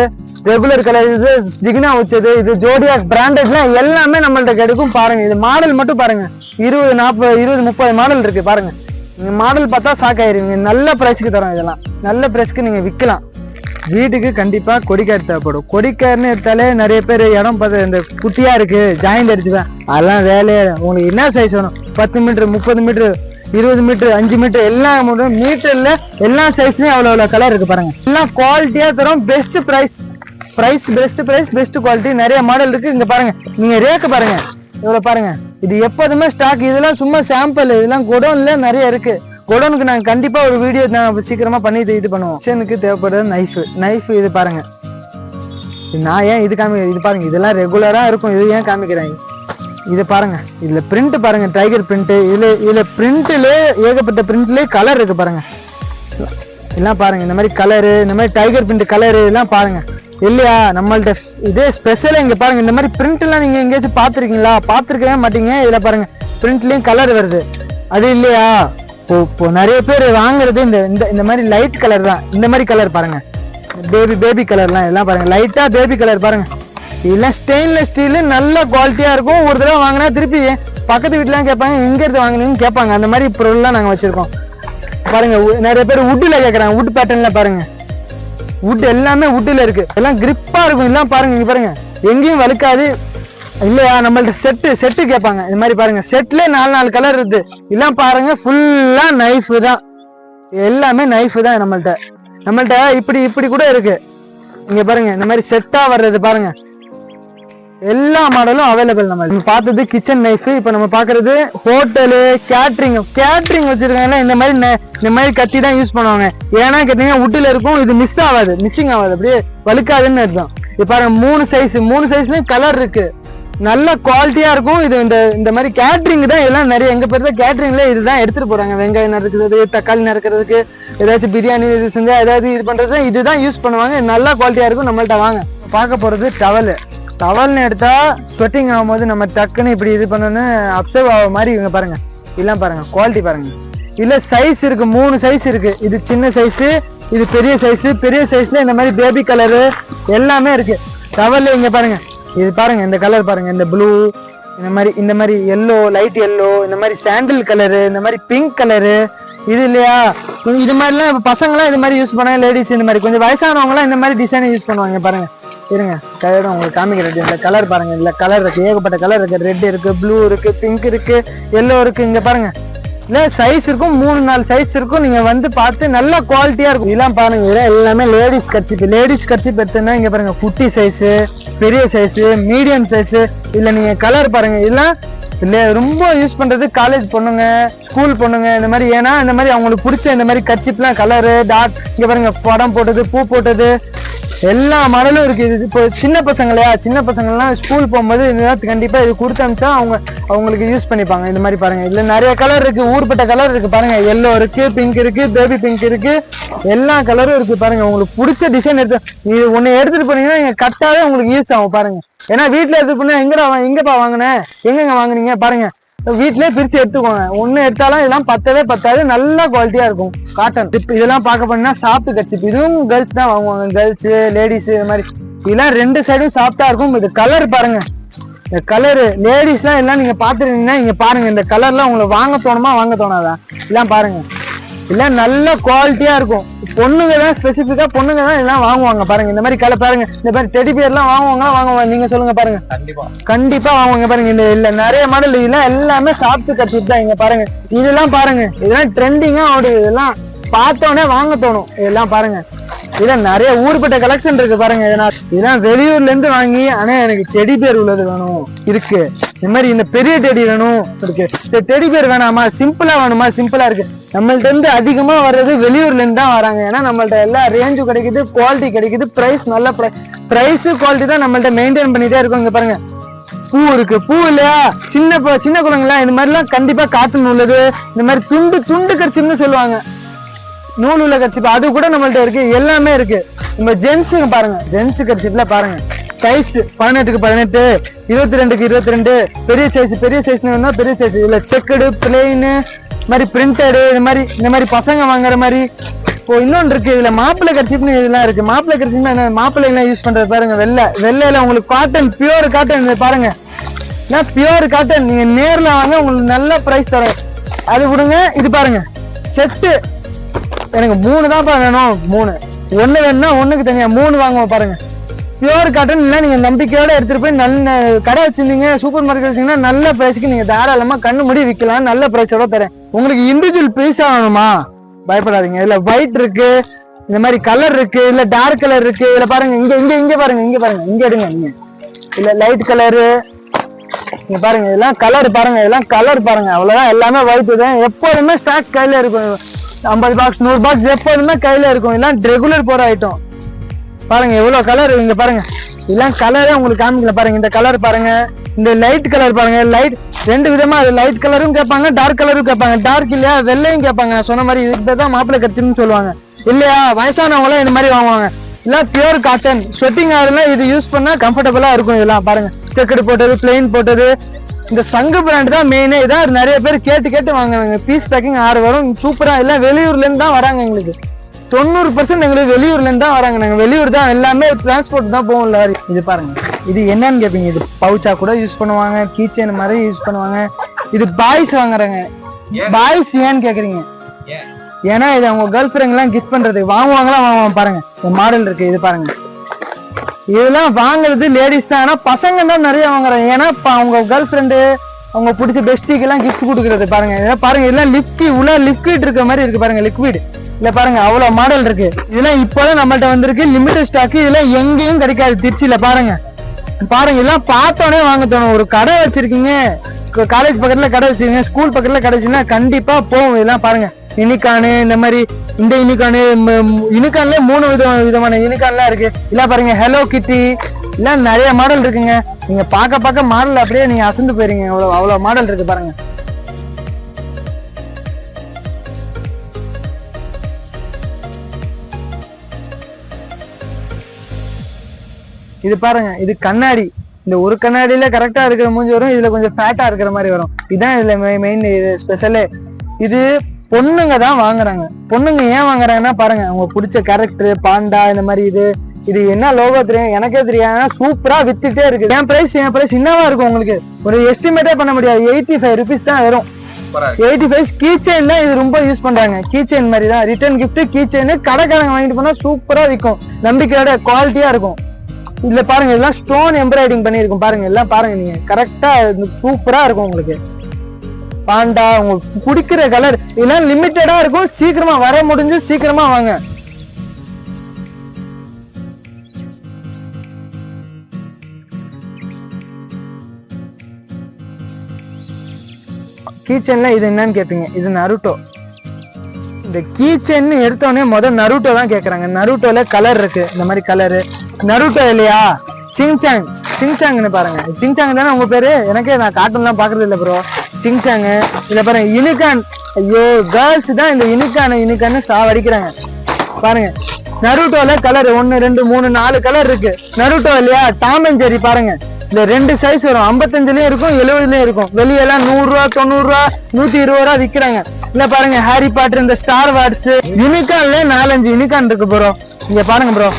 ரெகுலர் கலர், இது ஜிகினா வச்சது, இது ஜோடியாக் பிராண்டட்லாம் எல்லாமே நம்மள்ட்ட கிடைக்கும். பாருங்க இது மாடல் மட்டும் பாருங்க. 20, 40, 20, 30 மாடல் இருக்கு பாருங்க. நீங்க மாடல் பார்த்தா ஷாக் ஆயிருவீங்க. நல்ல பிரைஸ்க்கு தரோம். இதெல்லாம் நல்ல பிரைஸ்க்கு நீங்க விற்கலாம். வீட்டுக்கு கண்டிப்பா கொடிக்கார் தேவைப்படும். கொடிக்கார்னு எடுத்தாலே நிறைய பேர் இடம் பார்த்து இந்த குட்டியா இருக்கு ஜாயிண்ட் அடிச்சுவேன், அதெல்லாம் வேலையே. உங்களுக்கு என்ன சைஸ் வேணும்? 10 மீட்டர், 30 மீட்டர், 20 மீட்டர், 5 மீட்டர், எல்லா மீட்டர்ல எல்லா சைஸ்லயும் அவ்வளோ கலர் இருக்கு பாருங்க. எல்லாம் குவாலிட்டியா தரும். Best price, best price, best quality. நிறைய மாடல் இருக்கு. இங்க பாருங்க, நீங்க ரேக்கு பாருங்க இவ்வளவு பாருங்க. இது எப்போதுமே ஸ்டாக். இதெல்லாம் சும்மா சாம்பிள். இதெல்லாம் குடோன்ல நிறைய இருக்கு. குடோனுக்கு நாங்க கண்டிப்பா ஒரு வீடியோ சீக்கிரமா பண்ணி இது பண்ணுவோம். கிச்சனுக்கு தேவைப்படுறது நைஃப். இது பாருங்க, நான் ஏன் இது இது பாருங்க, இதெல்லாம் ரெகுலரா இருக்கும். இது ஏன் காமிக்கிறாங்க? இது பாருங்க, இதுல பிரிண்ட் பாருங்க, டைகர் பிரிண்ட். இதுல பிரிண்ட்ல ஏகப்பட்ட பிரிண்ட்ல கலர் இருக்கு பாருங்க. எல்லாம் பாருங்க, இந்த மாதிரி கலரு, இந்த மாதிரி டைகர் பிரிண்ட் கலரு எல்லாம் பாருங்க. இல்லையா நம்மள்ட்ட இதே ஸ்பெஷலா இங்க பாருங்க. இந்த மாதிரி பிரிண்ட் எல்லாம் நீங்க எங்கேயாச்சும் பாத்துருக்கீங்களா? பாத்துருக்கவே மாட்டீங்க. இதுல பாருங்க பிரிண்ட்லயும் கலர் வருது. அது இல்லையா? இப்போ நிறைய பேர் வாங்குறது இந்த மாதிரி லைட் கலர் தான். இந்த மாதிரி கலர் பாருங்க, பேபி கலர்லாம் இதெல்லாம் பாருங்க, லைட்டா பேபி கலர் பாருங்க. இதெல்லாம் ஸ்டெயின்லெஸ் ஸ்டீல், நல்ல குவாலிட்டியா இருக்கும். ஒரு தடவை வாங்கினா திருப்பி பக்கத்து வீட்டுலாம் கேட்பாங்க, எங்க இருந்து வாங்கினீங்கன்னு கேட்பாங்க. அந்த மாதிரி பொருள்லாம் நாங்க வச்சிருக்கோம் பாருங்க. நிறைய பேர் வுட்ல கேட்கறாங்க. வுட் பேட்டர்ன்ல பாருங்க, வுட் எல்லாமே வுட்ல இருக்கு. எல்லாம் கிரிப்பா இருக்கும். இதெல்லாம் பாருங்க, இங்க பாருங்க, எங்கேயும் வலுக்காது. இல்லையா நம்மள்ட்ட செட்டு கேட்பாங்க. இந்த மாதிரி பாருங்க, செட்ல 4 கலர் இருக்கு. இதெல்லாம் பாருங்க, ஃபுல்லா நைஃப் தான். எல்லாமே நைஃப் தான் நம்மள்ட்ட இப்படி கூட இருக்கு. இங்க பாருங்க, இந்த மாதிரி செட்டா வர்றது பாருங்க. எல்லா மாடலும் அவைலபிள். நம்ம பார்த்தது கிச்சன் நைஃப். இப்ப நம்ம பாக்குறது ஹோட்டலு, கேட்டரிங் வச்சிருக்காங்க. இந்த மாதிரி கத்தி தான் யூஸ் பண்ணுவாங்க. ஏன்னா கேட்டீங்கன்னா வுட்ல இருக்கும். இது மிஸ்ஸிங் ஆகாது, அப்படியே வலுக்காதுன்னு அர்த்தம். இப்ப பாருங்க, 3 சைஸ்லயும் கலர் இருக்கு. நல்ல குவாலிட்டியா இருக்கும். இது இந்த மாதிரி கேட்டரிங் தான். இதெல்லாம் நிறைய எங்க பேர் தான் கேட்டரிங்ல இதுதான் எடுத்துட்டு போறாங்க. வெங்காயம் நறுக்கிறது, தக்காளி நறுக்கிறதுக்கு, ஏதாச்சும் பிரியாணி செஞ்சா ஏதாவது இது பண்றது இதுதான் யூஸ் பண்ணுவாங்க. நல்ல குவாலிட்டியா இருக்கும். நம்மள்ட்ட வாங்க. பார்க்க போறது டவல்னு எடுத்தா ஸ்வெட்டிங் ஆகும்போது நம்ம டக்குன்னு இப்படி இது பண்ணணும்னு அப்சர்வ் ஆக மாதிரி. இவங்க பாருங்க, இதெல்லாம் பாருங்க, குவாலிட்டி பாருங்க. இல்ல சைஸ் இருக்கு, 3 சைஸ் இருக்கு. இது சின்ன சைஸ், இது பெரிய சைஸ். பெரிய சைஸ்ல இந்த மாதிரி பேபி கலரு எல்லாமே இருக்கு. டவல்ல இங்க பாருங்க, இது பாருங்க, இந்த கலர் பாருங்க, இந்த ப்ளூ, இந்த மாதிரி எல்லோ, லைட் எல்லோ, இந்த மாதிரி சாண்டில் கலரு, இந்த மாதிரி பிங்க் கலரு. இது இல்லையா, இது மாதிரிலாம் பசங்களாம் இது மாதிரி யூஸ் பண்ணாங்க. லேடிஸ் இந்த மாதிரி கொஞ்சம் வயசானவங்களாம் இந்த மாதிரி டிசைனை யூஸ் பண்ணுவாங்க. பாருங்க, இருங்க கையோட உங்களுக்கு காமிக்கிறேன். இந்த கலர் பாருங்க, இல்ல கலர் இருக்கு, ஏகப்பட்ட கலர் இருக்கு. ரெட் இருக்கு, ப்ளூ இருக்கு, பிங்க் இருக்கு, எல்லோ இருக்கு. இங்க பாருங்க, இல்ல சைஸ் இருக்கும், 3-4 சைஸ் இருக்கும். நீங்க வந்து பார்த்து நல்ல குவாலிட்டியா இருக்கும். இதெல்லாம் பாருங்க, இதெல்லாம் எல்லாமே லேடிஸ் கர்ச்சீப் எடுத்தோம்னா இங்க பாருங்க, குட்டி சைஸ், பெரிய சைஸ், மீடியம் சைஸ். இல்ல நீங்க கலர் பாருங்க, இதெல்லாம் இல்ல ரொம்ப யூஸ் பண்றது காலேஜ் பொண்ணுங்க, ஸ்கூல் பொண்ணுங்க, இந்த மாதிரி. ஏன்னா இந்த மாதிரி அவங்களுக்கு பிடிச்ச இந்த மாதிரி கர்ச்சீப்லாம் கலரு டாட். இங்க பாருங்க, படம் போட்டது, பூ போட்டது, எல்லா மாடலும் இருக்கு. இது இப்போ சின்ன பசங்கள்லாம் ஸ்கூல் போகும்போது கண்டிப்பா இது கொடுத்து அனுப்பிச்சா அவங்களுக்கு யூஸ் பண்ணிப்பாங்க. இந்த மாதிரி பாருங்க, இதுல நிறைய கலர் இருக்கு, ஊர்பட்ட கலர் இருக்கு பாருங்க. எல்லோ இருக்கு, பிங்க் இருக்கு, பேபி பிங்க் இருக்கு, எல்லா கலரும் இருக்கு பாருங்க. உங்களுக்கு பிடிச்ச டிசைன் எடுத்து இது ஒண்ணு எடுத்துட்டு போனீங்கன்னா நீங்க கட்டாவே உங்களுக்கு யூஸ் ஆகும் பாருங்க. ஏன்னா வீட்டுல எடுத்து போனா எங்கப்பா வாங்கினேன், எங்கெங்க வாங்குனீங்க பாருங்க, வீட்லயே பிரிச்சு எடுத்துக்கோங்க. ஒண்ணு எடுத்தாலும் இதெல்லாம் பத்தாது. நல்ல குவாலிட்டியா இருக்கும். காட்டன் இதெல்லாம் பார்க்க போனா சாப்பிட்டு கட்சி. இதுவும் கேர்ள்ஸ் தான் வாங்குவாங்க, கேர்ள்ஸ், லேடிஸ். இது மாதிரி இதெல்லாம் 2 சைடும் சாஃப்டா இருக்கும். இது கலர் பாருங்க, இந்த கலரு லேடிஸ்லாம் எல்லாம் நீங்க பாத்துருந்தீங்கன்னா இங்க பாருங்க, இந்த கலர்லாம் உங்களுக்கு வாங்க தோணாதா? எல்லாம் பாருங்க, எல்லாம் நல்ல குவாலிட்டியா இருக்கும். பொண்ணுங்க தான் ஸ்பெசிபிக்கா பொண்ணுங்க தான் எல்லாம் வாங்குவாங்க பாருங்க. இந்த மாதிரி கலர் பாருங்க, இந்த மாதிரி டெடி பியர் எல்லாம் வாங்குவாங்க. நீங்க சொல்லுங்க பாருங்க, கண்டிப்பா வாங்குவாங்க பாருங்க. இந்த இல்ல நிறைய மாடல் இதெல்லாம் எல்லாமே சாப்பிட்டு கட்டிட்டு தான். இங்க பாருங்க, இதெல்லாம் பாருங்க, இதெல்லாம் ட்ரெண்டிங்கா ஓடுது. இதெல்லாம் பார்த்தோன்னே வாங்க தோணும். இதெல்லாம் பாருங்க, இதெல்லாம் நிறைய ஊர்பட்ட கலெக்ஷன் இருக்கு பாருங்க. இதெல்லாம் வெளியூர்ல இருந்து வாங்கி, ஆனா எனக்கு டெடி பியர் உள்ளது வேணும் இருக்கு. இந்த மாதிரி இந்த பெரிய டெடி வேணும் இருக்கு, இந்த டெடி பேர் வேணாமா, சிம்பிளா வேணுமா, சிம்பிளா இருக்கு. நம்மள்ட்ட இருந்து அதிகமா வர்றது வெளியூர்ல இருந்து தான் வராங்க. ஏன்னா நம்மள்ட்ட எல்லா ரேஞ்சும் கிடைக்குது, குவாலிட்டி கிடைக்குது, பிரைஸ் நல்ல பிரைஸ் குவாலிட்டி தான் நம்மள்ட்ட மெயின்டைன் பண்ணிட்டே இருக்கும். இங்க பாருங்க பூ இருக்கு, பூ இல்லையா, சின்ன குழந்தைங்களா இந்த மாதிரி எல்லாம் கண்டிப்பா காட்டன் உள்ளது, இந்த மாதிரி துண்டு கர்ச்சிப்னு சொல்லுவாங்க, நூல் உள்ள கர்ச்சிப், அது கூட நம்மள்ட்ட இருக்கு, எல்லாமே இருக்கு. நம்ம ஜென்ஸுங்க பாருங்க, ஜென்ஸ் கர்ச்சிப்ல பாருங்க சைஸ் 18க்கு 18, 22க்கு 22, பெரிய சைஸ் பெரிய சைஸ், இல்ல செக்குடு பிளெயின் மாதிரி பிரிண்டடு, இந்த மாதிரி பசங்க வாங்குற மாதிரி. இப்போ இன்னொன்று இருக்கு, இதுல மாப்பிள்ளை கர்ச்சிப்னு இதெல்லாம் இருக்கு. மாப்பிள்ளை கர்ச்சிப்னா என்ன, மாப்பிள்ளை எல்லாம் யூஸ் பண்றது பாருங்க, வெள்ளையில உங்களுக்கு காட்டன், பியூர் காட்டன் பாருங்க, பியூர் காட்டன். நீங்க நேர்ல வாங்க, உங்களுக்கு நல்ல பிரைஸ் தரேன். அது விடுங்க, இது பாருங்க செட்டு, எனக்கு 3 தான்ப்பா வேணும், 3 ஒண்ணு வேணும்னா ஒண்ணுக்கு தனியா 3 வாங்குவோம் பாருங்க. பியூர் காட்டன் இல்ல, நீங்க நம்பிக்கையோட எடுத்துட்டு போய் நல்ல கடை வச்சிருந்தீங்க, சூப்பர் மார்க்கெட் வச்சீங்கன்னா நல்ல பிரைஸ்க்கு நீங்க தாராளமா கண்ணு முடி விற்கலாம், நல்ல பிரைஸோட தரேன். உங்களுக்கு இண்டிவிஜுவல் பீஸா வேணுமா, பயப்படாதீங்க. இதுல ஒயிட் இருக்கு, இந்த மாதிரி கலர் இருக்கு, இல்ல டார்க் கலர் இருக்கு. இதுல பாருங்க, இங்க பாருங்க, இங்க எடுங்க நீங்க. இல்ல லைட் கலரு, இங்க பாருங்க, இதெல்லாம் கலர் பாருங்க, இதெல்லாம் கலர் பாருங்க, அவ்வளவுதான். எல்லாமே ஒயிட் தான். எப்போதுமே ஸ்டாக் கையில இருக்கும், 50 பாக்ஸ் 100 பாக்ஸ் எப்போதுமே கையில இருக்கும். இதெல்லாம் ரெகுலர் போற ஐட்டம். பாருங்க எவ்வளவு கலர், இங்க பாருங்க, இதெல்லாம் கலரே உங்களுக்கு காமிக்கல பாருங்க. இந்த கலர் பாருங்க, இந்த லைட் கலர் பாருங்க, லைட் 2 விதமா, லைட் கலரும் கேட்பாங்க, டார்க் கலரும் கேட்பாங்க. டார்க் இல்லையா வெள்ளையும் கேட்பாங்க. நான் சொன்ன மாதிரி இதுதான் மாப்பிள்ளை கர்ச்சிப்னு சொல்லுவாங்க இல்லையா, வயசானவங்க எல்லாம் இந்த மாதிரி வாங்குவாங்க. இல்ல பியூர் காட்டன் ஸ்வெட்டிங் ஆகுதுலாம் இது யூஸ் பண்ணா கம்ஃபர்டபுளா இருக்கும். இதெல்லாம் பாருங்க, செக்குடு போட்டது, பிளெயின் போட்டது. இந்த சங்கு பிராண்ட் தான் மெயினே. இதான் நிறைய பேர் கேட்டு வாங்குவாங்க. பீஸ் பேக்கிங் 6 வரும், சூப்பரா. எல்லாம் வெளியூர்ல இருந்து தான் வராங்க. எங்களுக்கு 90% எங்களுக்கு வெளியூர்ல இருந்து தான் வராங்க. நாங்க வெளியூர் தான், எல்லாமே டிரான்ஸ்போர்ட் தான் போவோம் லாரி. இது பாருங்க, இது என்னன்னு கேப்பீங்க, இது பவுச்சா கூட யூஸ் பண்ணுவாங்க, கீச்சேன் மாதிரி யூஸ் பண்ணுவாங்க. இது பாய்ஸ் வாங்குறாங்க. பாய்ஸ் ஏன்னு கேக்குறீங்க, ஏன்னா இது அவங்க கேர்ள் ஃபிரெண்ட் எல்லாம் கிஃப்ட் பண்றது, வாங்குவாங்க பாருங்க. இந்த மாடல் இருக்கு, இது பாருங்க. இதெல்லாம் வாங்குறது லேடிஸ் தான், ஆனா பசங்க தான் நிறைய வாங்குறாங்க. ஏன்னா அவங்க கேர்ள் ஃபிரெண்டு, அவங்க பிடிச்ச பெஸ்டிக்கு எல்லாம் கிஃப்ட் கொடுக்குறது. பாருங்க இதெல்லாம் பாருங்க, இதெல்லாம் லிக்விட் இருக்க மாதிரி இருக்கு பாருங்க, லிக்விட் இல்ல பாருங்க, அவ்வளவு மாடல் இருக்கு. இதெல்லாம் இப்பதான் நம்மள்ட்ட வந்திருக்கு, லிமிடெட் ஸ்டாக். இதெல்லாம் எங்கேயும் கிடைக்காது திருச்சியில. பாருங்க இதெல்லாம் பார்த்தோன்னே வாங்க தோணும். ஒரு கடை வச்சிருக்கீங்க, காலேஜ் பக்கத்துல கடை வச்சிருக்கீங்க, ஸ்கூல் பக்கத்துல கடை வச்சிருக்கீங்கன்னா கண்டிப்பா போகும். இதெல்லாம் பாருங்க, யூனிகானு, இந்த மாதிரி இந்த யூனிகான்ல 3 விதமான யூனிகான்லாம் இருக்கு. இல்ல பாருங்க, ஹலோ கிட்டி, எல்லாம் நிறைய மாடல் இருக்குங்க. நீங்க பார்க்க மாடல் அப்படியே நீங்க அசந்து போயிருங்க. அவ்வளவு மாடல் இருக்கு பாருங்க. இது பாருங்க, இது கண்ணாடி. இந்த ஒரு கண்ணாடியில கரெக்டா இருக்கிற மூஞ்சி வரும், இதுல கொஞ்சம் ஃபேட்டா இருக்கிற மாதிரி வரும். இதுதான் இதுல மெயின் இது ஸ்பெஷலே. இது பொண்ணுங்க தான் வாங்குறாங்க. பொண்ணுங்க ஏன் வாங்குறாங்கன்னா பாருங்க, அவங்க பிடிச்ச கேரக்டர் பாண்டா, இந்த மாதிரி இது என்ன லோகோ தெரியும், எனக்கே தெரியாது, சூப்பரா வித்துட்டே இருக்கு. என் பிரைஸ் என்னவா இருக்கும் உங்களுக்கு ஒரு எஸ்டிமேட்டே பண்ண முடியாது. 85 rupees தான் வரும். 85 கீ செயின் தான் இது ரொம்ப யூஸ் பண்றாங்க. கீ செயின் மாதிரி தான், ரிட்டர்ன் கிஃப்ட் கீ செயின். கடைக்காரங்க வாங்கிட்டு போனா சூப்பரா விற்கும், நம்பிக்கையோட குவாலிட்டியா இருக்கும். இதுல பாருங்க, இதெல்லாம் ஸ்டோன் எம்ப்ராய்டிங் பண்ணிருக்கும் பாருங்க. எல்லாம் பாருங்க, நீங்க கரெக்டா சூப்பரா இருக்கும் உங்களுக்கு. பாண்டா உங்களுக்கு பிடிக்கிற கலர், இதெல்லாம் லிமிட்டடா இருக்கும். சீக்கிரமா வர முடிஞ்சு சீக்கிரமா வாங்க. கீச்சன்ல இது என்னன்னு கேட்பீங்க, இது நருட்டோ. இந்த கீச்சன் எடுத்தோடனே நருட்டோ தான் கேக்குறாங்க. நருட்டோல கலர் இருக்கு, இந்த மாதிரி கலரு. நருட்டோ இல்லையா, சிங்சாங்னு பாருங்க. சிங்சாங் தானே உங்க பேரு, எனக்கே நான் கார்ட்டூன்லாம் பாக்குறது இல்ல ப்ரோ. சிங்சாங். இத பாருங்க, யூனிகான். ஐயோ, கேர்ள்ஸ் தான் இந்த யூனிகான் சாவடிக்கிறாங்க பாருங்க. நருட்டோல கலர் 1 2 3 4 கலர் இருக்கு. நருட்டோ இல்லையா, டாம் அண்ட் ஜெர்ரி பாருங்க. இந்த 2 சைஸ் வரும், 55லயும் இருக்கும், 70லயும் இருக்கும். வெளியெல்லாம் 100 ரூபா, 90 ரூபா, 120 ரூபா விற்கிறாங்க. இல்ல பாருங்க, ஹாரி பாட்டர், இந்த ஸ்டார் வார்ஸ். யூனிகான்ல 4-5 யூனிகான் இருக்கு ப்ரோ. இங்க பாருங்க ப்ரோ,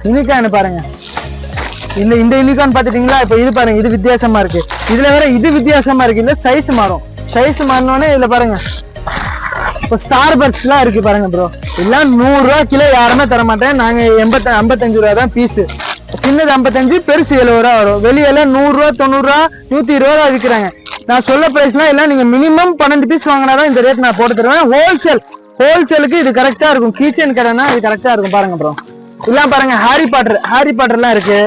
யூனிகான் பாருங்க. இந்த யூனிகான் பாத்துட்டீங்களா? இப்ப இது பாருங்க, இது வித்தியாசமா இருக்கு. இதுல வேற இது வித்தியாசமா இருக்கு. இல்ல சைஸ் மாறும், சைஸ் மாறினோடனே இதுல பாருங்க, இப்போ ஸ்டார் பர்ட்ஸ் எல்லாம் இருக்கு பாருங்க ப்ரோ. எல்லாம் 100 ரூபா கிலோ, யாருமே தர மாட்டேன். நாங்க 55 ரூபா தான் பீஸ். சின்னது 55, பெருசு 70 ரூபா வரும். வெளியெல்லாம் 100 ரூபா, 90 ரூபா, 120 ரூபா விற்கிறாங்க. நான் சொல்ல பிரைஸ்லாம் எல்லாம் நீங்க மினிமம் 12 பீஸ் வாங்கினாதான் இந்த ரேட் நான் போட்டு தருவேன். ஹோல்சேலுக்கு இது கரெக்டா இருக்கும். கீச்சன் கடைனா இது கரெக்டா இருக்கும் பாருங்க ப்ரோ. எல்லாம் பாருங்க, ஹாரி பாட்டர் எல்லாம் இருக்கு.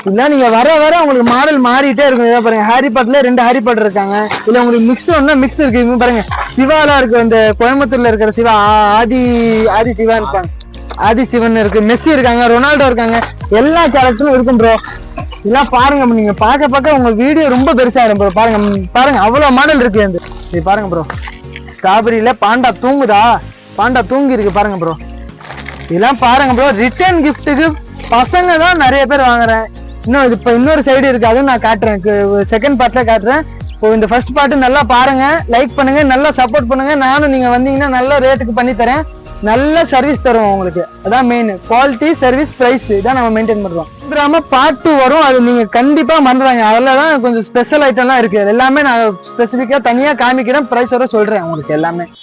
இல்ல நீங்க வர வர உங்களுக்கு மாடல் மாறிட்டே இருக்கும். இதை பாருங்க ஹாரி பாட்ல 2 ஹாரி பாட் இருக்காங்க. இல்ல உங்களுக்கு மிக்ஸ் ஒன்னா மிக்ஸ் இருக்கு. இவங்க பாருங்க சிவாலாம் இருக்கு. இந்த கோயம்புத்தூர்ல இருக்கிற சிவா ஆதி சிவா இருப்பாங்க. ஆதி சிவன் இருக்கு, மெஸ்ஸி இருக்காங்க, ரொனால்டோ இருக்காங்க, எல்லா கேரக்டரும் இருக்கும் ப்ரோ. இதெல்லாம் பாருங்க நீங்க பார்க்க உங்க வீடியோ ரொம்ப பெருசா இருக்கும் ப்ரோ. பாருங்க அவ்வளவு மாடல் இருக்கு. இது பாருங்க ப்ரோ, ஸ்ட்ராபெரியில பாண்டா தூங்குதா, பாண்டா தூங்கி இருக்கு பாருங்க ப்ரோ. இதெல்லாம் பாருங்க ப்ரோ, ரிட்டர்ன் கிஃப்ட்டுக்கு பசங்க தான் நிறைய பேர் வாங்குறேன். இப்ப இன்னொரு சைடு இருக்கு, அதுவும் நான் காட்டுறேன், செகண்ட் பார்ட்ல காட்டுறேன். இப்போ இந்த ஃபர்ஸ்ட் பார்ட் நல்லா பாருங்க, லைக் பண்ணுங்க, நல்லா சப்போர்ட் பண்ணுங்க. நானும் நீங்க வந்தீங்கன்னா நல்ல ரேட்டுக்கு பண்ணி தரேன், நல்ல சர்வீஸ் தருவோம் உங்களுக்கு. அதான் மெயின், குவாலிட்டி சர்வீஸ் பிரைஸ் இதான் நம்ம மெயின்டைன் பண்றோம். பார்ட் 2 வரும், அது நீங்க கண்டிப்பா மறந்துடாங்க. அதெல்லாம் கொஞ்சம் ஸ்பெஷல் ஐட்டம்லாம் இருக்கு. எல்லாமே நான் ஸ்பெசிஃபிக்கா தனியா காமிக்கிறேன், பிரைஸோட சொல்றேன் உங்களுக்கு எல்லாமே.